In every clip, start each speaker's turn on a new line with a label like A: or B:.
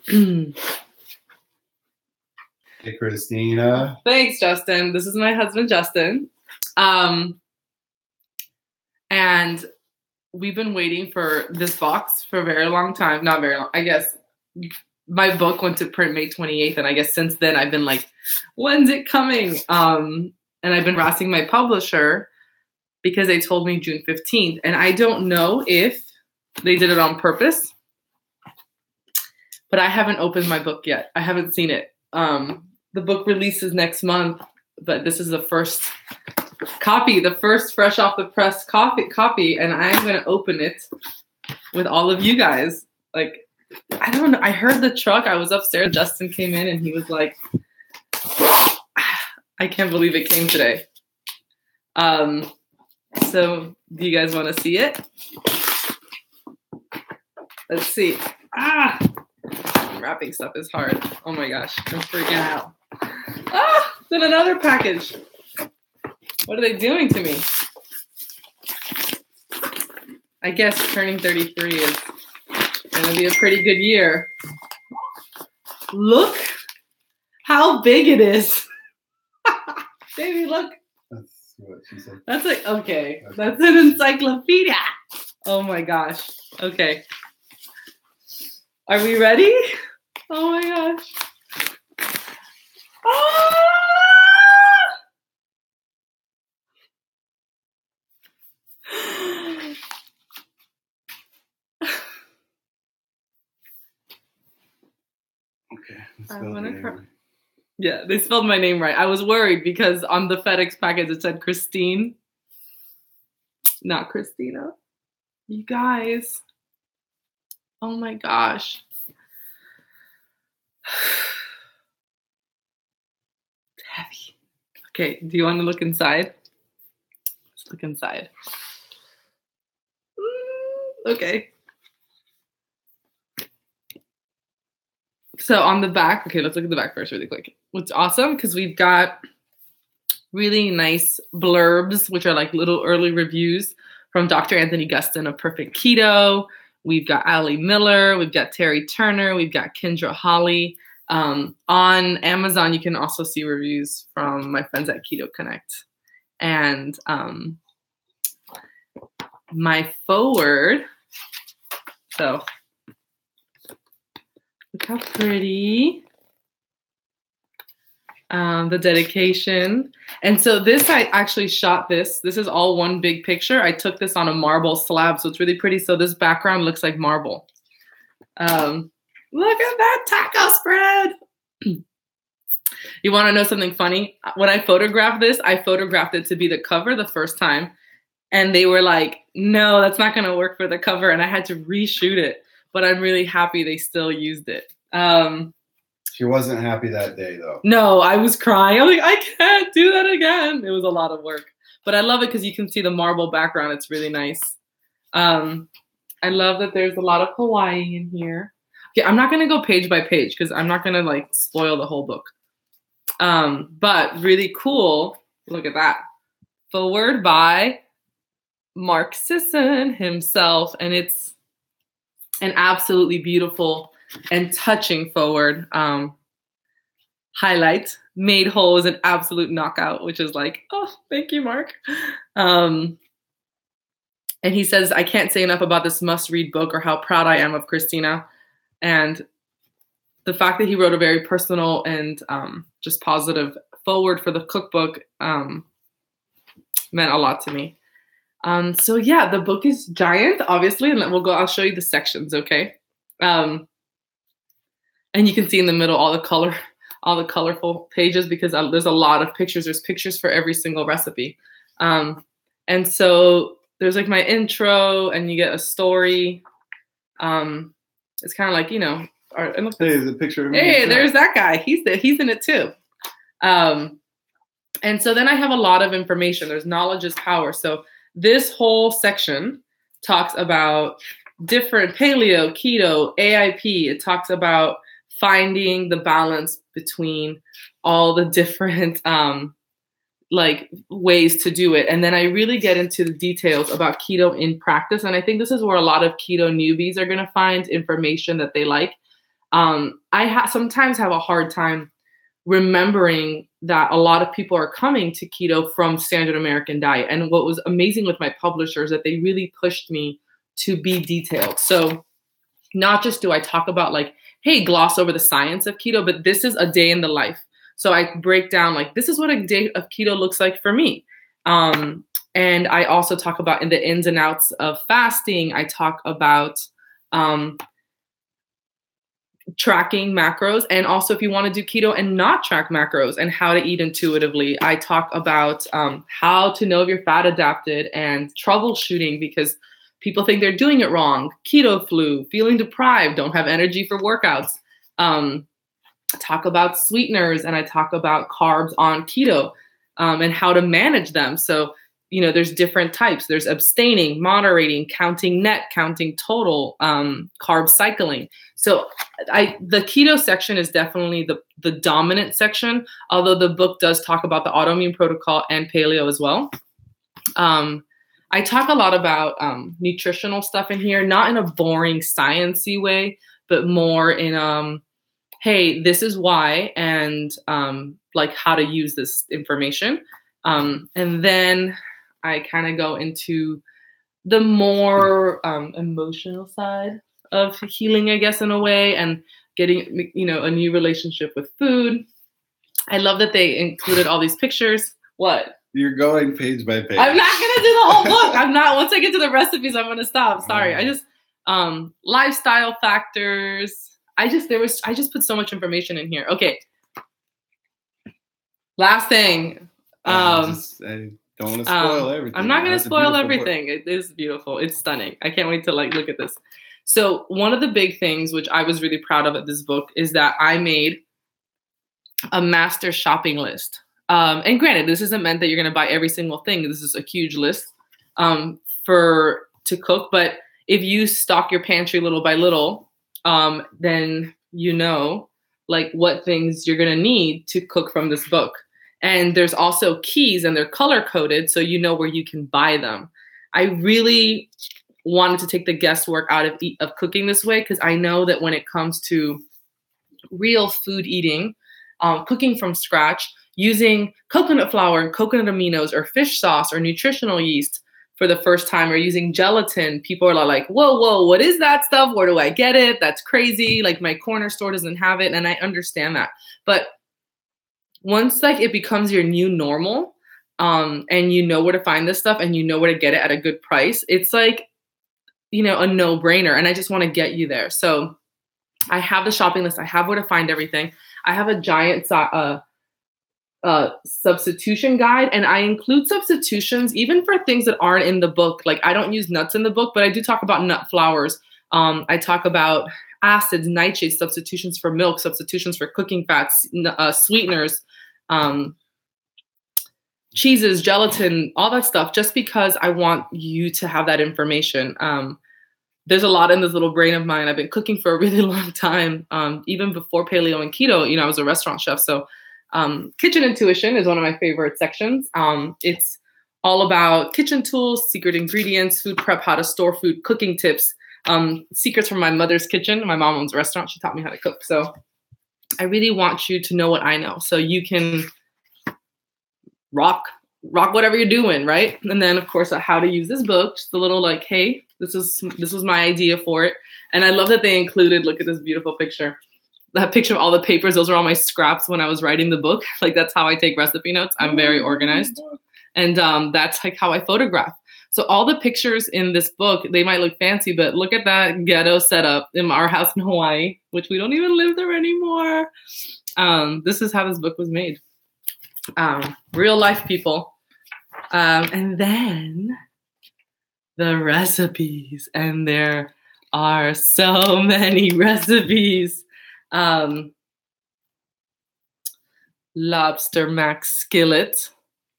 A: Hey, Christina.
B: Thanks, Justin. This is my husband, Justin. And we've been waiting for this box for a very long time. Not very long. I guess my book went to print May 28th. And I guess since then I've been like, when's it coming? And I've been harassing my publisher because they told me June 15th. And I don't know if they did it on purpose, but I haven't opened my book yet. I haven't seen it. The book releases next month, but this is the first copy, the first fresh off the press copy, and I'm going to open it with all of you guys. Like, I don't know. I heard the truck. I was upstairs. Justin came in and he was like, I can't believe it came today. So do you guys want to see it? Let's see. Wrapping stuff is hard. Oh my gosh, I'm freaking out. Then another package. What are they doing to me? I guess turning 33 is gonna be a pretty good year. Look how big it is. Baby, look.
A: That's what she said.
B: That's like, okay. That's an encyclopedia. Oh my gosh. Okay. Are we ready? Oh my gosh.
A: Okay.
B: I'm gonna cry. Yeah, they spelled my name right. I was worried because on the FedEx package it said Christine, not Christina. You guys. Oh my gosh. It's heavy. Okay, do you want to look inside? Let's look inside. Okay. So on the back, okay, let's look at the back first really quick. What's awesome, because we've got really nice blurbs, which are like little early reviews from Dr. Anthony Gustin of Perfect Keto. We've got Ali Miller, we've got Terry Turner, we've got Kendra Holly. On Amazon, you can also see reviews from my friends at Keto Connect. And my foreword, so look how pretty. The dedication. And so this, I actually shot this. This is all one big picture. I took this on a marble slab, so it's really pretty. So this background looks like marble. Look at that taco spread. You want to know something funny? When I photographed this, I photographed it to be the cover the first time. And they were like, no, that's not going to work for the cover. And I had to reshoot it. But I'm really happy they still used it.
A: She wasn't happy that day, though.
B: No, I was crying. I'm like, I can't do that again. It was a lot of work. But I love it because you can see the marble background. It's really nice. I love that there's a lot of Hawaii in here. Okay, I'm not going to go page by page because I'm not going to like spoil the whole book. But really cool. Look at that. Foreword by Mark Sisson himself. And it's an absolutely beautiful and touching foreword. Highlight, made whole is an absolute knockout, which is like, oh, thank you, Mark. And he says, I can't say enough about this must-read book or how proud I am of Christina. And the fact that he wrote a very personal and just positive foreword for the cookbook meant a lot to me. So yeah, the book is giant, obviously, and I'll show you the sections, okay? And you can see in the middle all the colorful pages because there's a lot of pictures. There's pictures for every single recipe. And so there's like my intro and you get a story. It's kind of like, you know,
A: hey, the picture.
B: Hey, there's that guy. He's in it too. And so then I have a lot of information. There's knowledge is power. So this whole section talks about different paleo, keto, AIP. It talks about finding the balance between all the different like ways to do it. And then I really get into the details about keto in practice. And I think this is where a lot of keto newbies are going to find information that they like. Sometimes have a hard time remembering that a lot of people are coming to keto from standard American diet. And what was amazing with my publishers that they really pushed me to be detailed. So not just do I talk about like, hey, gloss over the science of keto, but this is a day in the life. So I break down like, this is what a day of keto looks like for me. And I also talk about in the ins and outs of fasting. I talk about tracking macros, and also if you want to do keto and not track macros and how to eat intuitively. I talk about how to know if you're fat adapted and troubleshooting because people think they're doing it wrong. Keto flu, feeling deprived, don't have energy for workouts. I talk about sweeteners and I talk about carbs on keto and how to manage them. So, you know, there's different types. There's abstaining, moderating, counting net, counting total, carb cycling. So the keto section is definitely the dominant section, although the book does talk about the autoimmune protocol and paleo as well. I talk a lot about nutritional stuff in here, not in a boring sciencey way, but more in hey, this is why, and like how to use this information. And then I kind of go into the more emotional side of healing, I guess, in a way, and getting, you know, a new relationship with food. I love that they included all these pictures. What?
A: You're going page by page.
B: I'm not going to do the whole book. I'm not. Once I get to the recipes, I'm going to stop. Sorry. I just, lifestyle factors. I just put so much information in here. Okay. Last thing.
A: I don't want to spoil everything.
B: I'm not going to spoil everything. It is beautiful. It's stunning. I can't wait to like look at this. So one of the big things, which I was really proud of at this book, is that I made a master shopping list. And granted, this isn't meant that you're going to buy every single thing. This is a huge list to cook. But if you stock your pantry little by little, then you know like what things you're going to need to cook from this book. And there's also keys and they're color coded so you know where you can buy them. I really wanted to take the guesswork out of cooking this way because I know that when it comes to real food eating, cooking from scratch, using coconut flour and coconut aminos or fish sauce or nutritional yeast for the first time or using gelatin, people are like, whoa, what is that stuff? Where do I get it? That's crazy. Like my corner store doesn't have it. And I understand that. But once like it becomes your new normal, and you know where to find this stuff and you know where to get it at a good price, it's like, you know, a no-brainer. And I just want to get you there. So I have the shopping list. I have where to find everything. I have a giant substitution guide, and I include substitutions even for things that aren't in the book. Like I don't use nuts in the book, but I do talk about nut flours. I talk about acids, nightshades, substitutions for milk, substitutions for cooking fats, sweeteners, cheeses, gelatin, all that stuff, just because I want you to have that information. There's a lot in this little brain of mine. I've been cooking for a really long time. Even before paleo and keto, you know, I was a restaurant chef. So kitchen intuition is one of my favorite sections. It's all about kitchen tools, secret ingredients, food prep, how to store food, cooking tips, secrets from my mother's kitchen. My mom owns a restaurant. She taught me how to cook. So I really want you to know what I know so you can rock whatever you're doing, right? And then of course, how to use this book, just a little like, hey, this was my idea for it. And I love that they included, look at this beautiful picture. That picture of all the papers, those are all my scraps when I was writing the book. Like that's how I take recipe notes. I'm very organized. And that's like how I photograph. So all the pictures in this book, they might look fancy, but look at that ghetto setup in our house in Hawaii, which we don't even live there anymore. This is how this book was made. Real life people. And then the recipes, and there are so many recipes. Lobster mac skillet.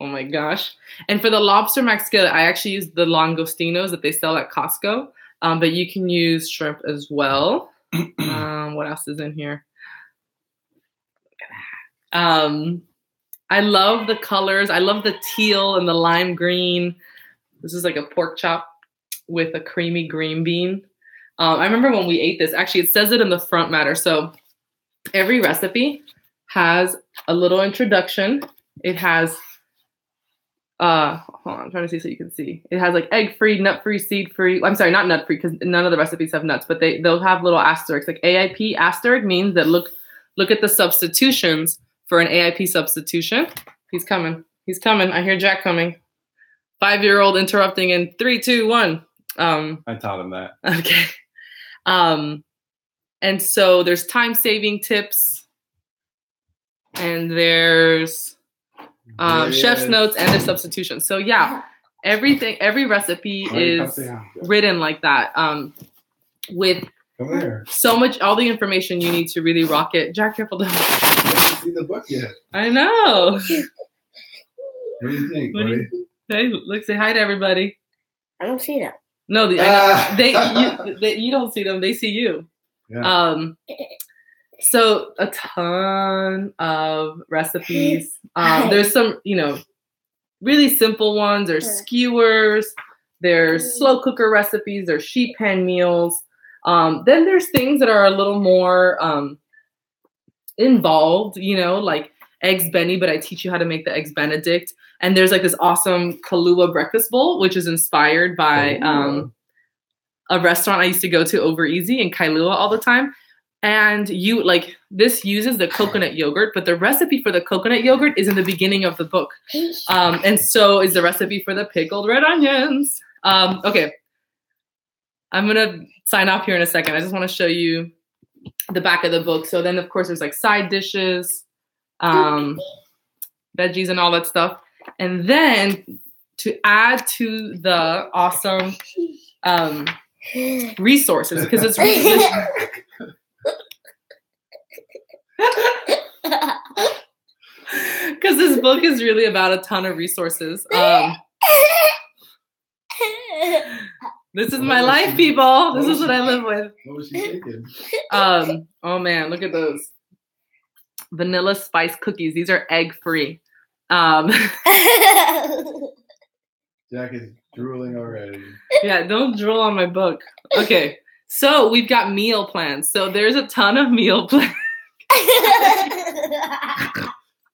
B: Oh my gosh. And for the lobster mac skillet, I actually use the langostinos that they sell at Costco. But you can use shrimp as well. What else is in here? Look at that. I love the colors. I love the teal and the lime green. This is like a pork chop with a creamy green bean. I remember when we ate this, actually it says it in the front matter. So every recipe has a little introduction. It has, hold on, I'm trying to see so you can see. It has like egg-free, nut-free, seed-free. I'm sorry, not nut-free because none of the recipes have nuts, but they'll have little asterisks. Like AIP asterisk means that look at the substitutions for an AIP substitution. He's coming. He's coming. I hear Jack coming. 5-year-old interrupting in 3, 2, 1.
A: I taught him that.
B: Okay. And so there's time-saving tips, and there's chef's notes, and there's substitutions. So yeah, every recipe is written like that, with so much, all the information you need to really rock it. Jack, careful. I
A: haven't seen the book yet.
B: I know.
A: What do you think, buddy?
B: Hey, look, say hi to everybody.
C: I don't see them.
B: No, you don't see them. They see you. Yeah. So a ton of recipes. There's some, really simple ones. There's skewers. There's slow cooker recipes. There's sheet pan meals. Then there's things that are a little more involved, like eggs Benny, but I teach you how to make the eggs Benedict. And there's like this awesome Kahlua breakfast bowl, which is inspired by a restaurant I used to go to over easy in Kailua all the time. And this uses the coconut yogurt, but the recipe for the coconut yogurt is in the beginning of the book. And so is the recipe for the pickled red onions. Okay. I'm going to sign off here in a second. I just want to show you the back of the book. So then, of course, there's like side dishes, veggies and all that stuff. And then to add to the awesome resources, because it's because this book is really about a ton of resources. This is my life, people. This is what I live with.
A: What was she thinking?
B: Oh man, look at those vanilla spice cookies. These are egg-free.
A: Jack is drooling already.
B: Yeah, don't drool on my book. Okay, so we've got meal plans. So there's a ton of meal plans.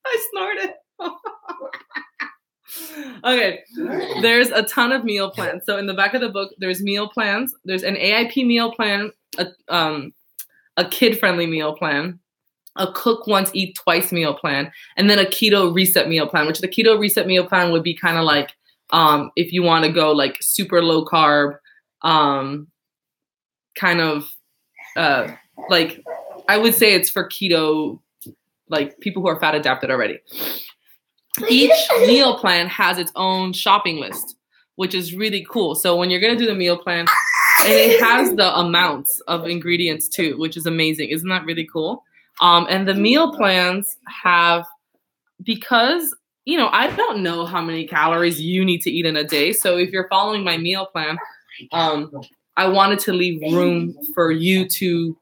B: I snorted. Okay, there's a ton of meal plans. So in the back of the book, there's meal plans. There's an AIP meal plan, a kid-friendly meal plan, a cook once, eat twice meal plan, and then a keto reset meal plan, which the keto reset meal plan would be kind of like if you want to go like super low carb, kind of like I would say it's for keto, like people who are fat adapted already. Each meal plan has its own shopping list, which is really cool. So when you're going to do the meal plan, and it has the amounts of ingredients too, which is amazing. Isn't that really cool? And the meal plans have, because, I don't know how many calories you need to eat in a day. So if you're following my meal plan, I wanted to leave room for you to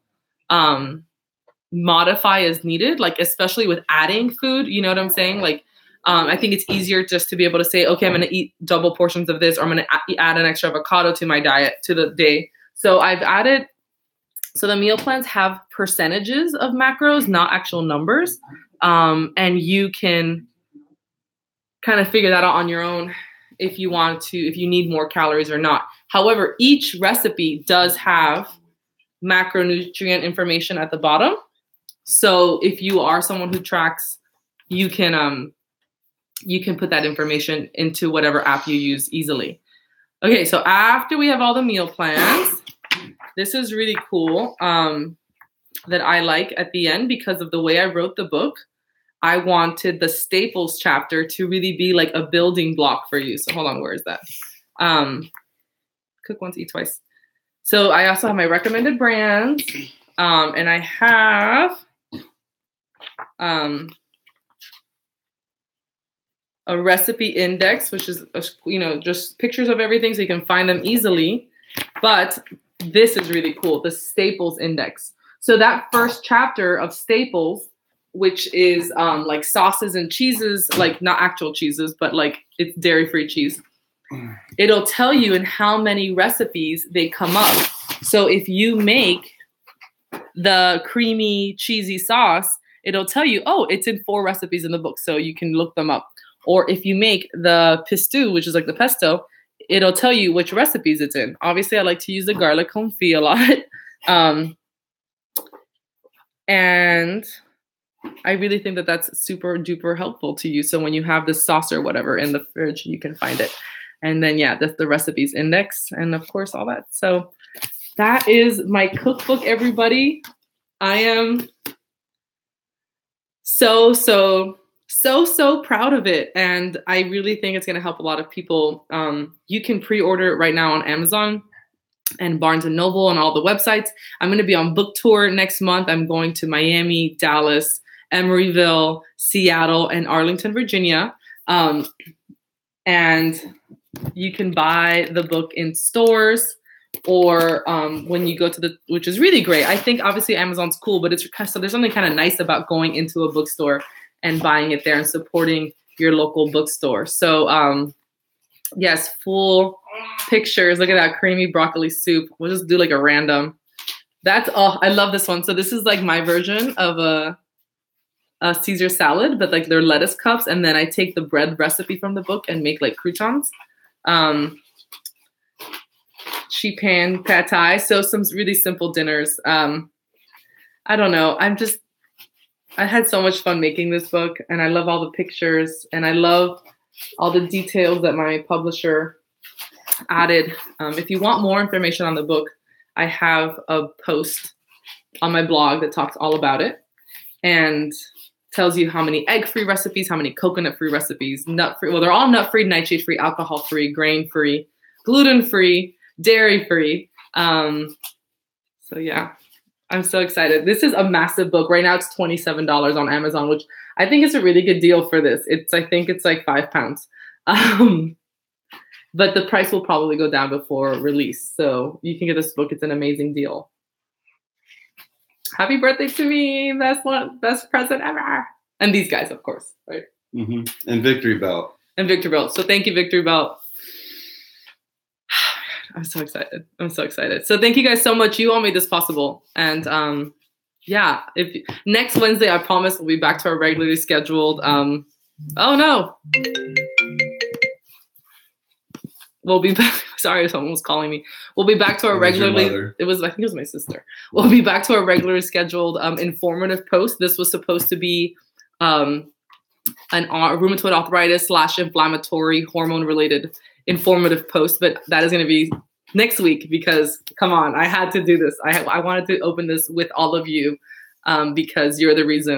B: modify as needed, like especially with adding food. You know what I'm saying? Like, I think it's easier just to be able to say, okay, I'm going to eat double portions of this, or I'm going to add an extra avocado to my diet to the day. So I've added, so the meal plans have percentages of macros, not actual numbers. And you can kind of figure that out on your own if you want to, if you need more calories or not. However, each recipe does have macronutrient information at the bottom. So if you are someone who tracks, you can put that information into whatever app you use easily. Okay, so after we have all the meal plans, this is really cool that I like at the end because of the way I wrote the book. I wanted the staples chapter to really be like a building block for you. So hold on, where is that? Cook once, eat twice. So I also have my recommended brands, and I have a recipe index, which is, just pictures of everything so you can find them easily. But this is really cool, the staples index. So that first chapter of staples, which is like sauces and cheeses, like not actual cheeses, but like it's dairy-free cheese. It'll tell you in how many recipes they come up So if you make the creamy, cheesy sauce, it'll tell you, oh, it's in 4 recipes in the book, so you can look them up. Or if you make the pistou, which is like the pesto, it'll tell you which recipes it's in. Obviously, I like to use the garlic confit a lot. And I really think that that's super duper helpful to you. So when you have this sauce or whatever in the fridge, you can find it. And then, yeah, that's the recipes index and, of course, all that. So that is my cookbook, everybody. I am so proud of it. And I really think it's going to help a lot of people. You can pre-order it right now on Amazon and Barnes & Noble and all the websites. I'm going to be on book tour next month. I'm going to Miami, Dallas, Emeryville, Seattle, and Arlington, Virginia. And you can buy the book in stores or when you go to which is really great. I think obviously Amazon's cool, but so there's something kind of nice about going into a bookstore and buying it there and supporting your local bookstore. So yes, full pictures. Look at that creamy broccoli soup. We'll just do like a random. I love this one. So this is like my version of a Caesar salad, but like they're lettuce cups. And then I take the bread recipe from the book and make like croutons. Chipan pad thai. So some really simple dinners. I don't know. I had so much fun making this book and I love all the pictures and I love all the details that my publisher added. If you want more information on the book, I have a post on my blog that talks all about it and tells you how many egg-free recipes, how many coconut-free recipes, nut-free. Well, they're all nut-free, nightshade-free, alcohol-free, grain-free, gluten-free, dairy-free. So yeah, I'm so excited. This is a massive book. Right now it's $27 on Amazon, which I think is a really good deal for this. I think it's like £5. But the price will probably go down before release. So you can get this book. It's an amazing deal. Happy birthday to me. Best present ever. And these guys, of course, right?
A: Mm-hmm. And Victory Belt.
B: So thank you, Victory Belt. I'm so excited. So thank you guys so much. You all made this possible. And yeah, next Wednesday, I promise we'll be back to our regularly scheduled. Oh no. We'll be back. Sorry, someone was calling me. We'll be back to our I think it was my sister. We'll be back to our regularly scheduled informative post. This was supposed to be an rheumatoid arthritis / inflammatory hormone related informative post, but that is going to be next week because come on, I had to do this. I wanted to open this with all of you because you're the reason